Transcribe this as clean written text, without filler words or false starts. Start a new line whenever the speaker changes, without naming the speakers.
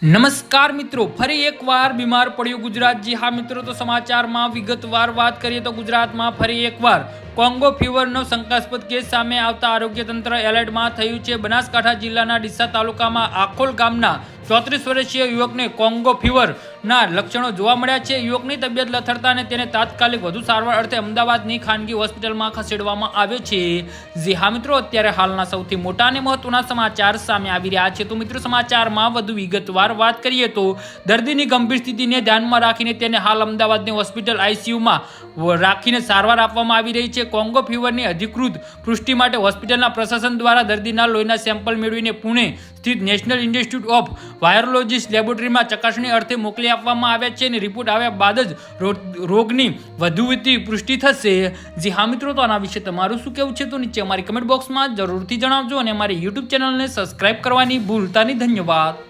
નમસ્કાર મિત્રો, ફરી એકવાર બીમાર પડ્યું ગુજરાત। જી હા મિત્રો, તો સમાચારમાં વિગતવાર વાત કરીએ તો ગુજરાતમાં ફરી એકવાર કોંગો ફીવરનો શંકાસ્પદ કેસ સામે આવતા આરોગ્ય તંત્ર એલર્ટમાં થયું છે। બનાસકાંઠા જિલ્લાના ડીસા તાલુકામાં આખોલ ગામના 34 વર્ષીય યુવકને કોંગો ફીવરના લક્ષણો જોવા મળ્યા છે। યુવકની તબિયત લથડતા અને તેને તાત્કાલિક વધુ સારવાર અર્થે અમદાવાદની ખાનગી હોસ્પિટલમાં ખસેડવામાં આવ્યો છે। જી હા મિત્રો, અત્યારે હાલના સૌથી મોટા અને મહત્વના સમાચાર સામે આવી રહ્યા છે। તો મિત્રો, સમાચારમાં વધુ વિગતવાર વાત કરીએ તો દર્દીની ગંભીર સ્થિતિને ધ્યાનમાં રાખીને તેને હાલ અમદાવાદની હોસ્પિટલ આઈસીયુમાં રાખીને સારવાર આપવામાં આવી રહી છે। કોંગો ફીવરની અધિકૃત પુષ્ટિ માટે હોસ્પિટલના પ્રશાસન દ્વારા દર્દીના લોહીના સેમ્પલ મેળવીને પુણે સ્થિત નેશનલ ઇન્સ્ટિટ્યૂટ ઓફ વાયરોલોજી લેબોરેટરીમાં ચકાસણી અર્થે મોકલી આપવામાં આવ્યા છે અને રિપોર્ટ આવ્યા બાદ જ રોગની વધુ પુષ્ટિ થશે। જી હા મિત્રો, તો આના વિશે તમારું શું કહેવું છે તો નીચે અમારી કમેન્ટ બોક્સમાં જરૂરથી જણાવજો અને અમારી યુટ્યુબ ચેનલને સબસ્ક્રાઇબ કરવાની ભૂલતા નહીં। ધન્યવાદ।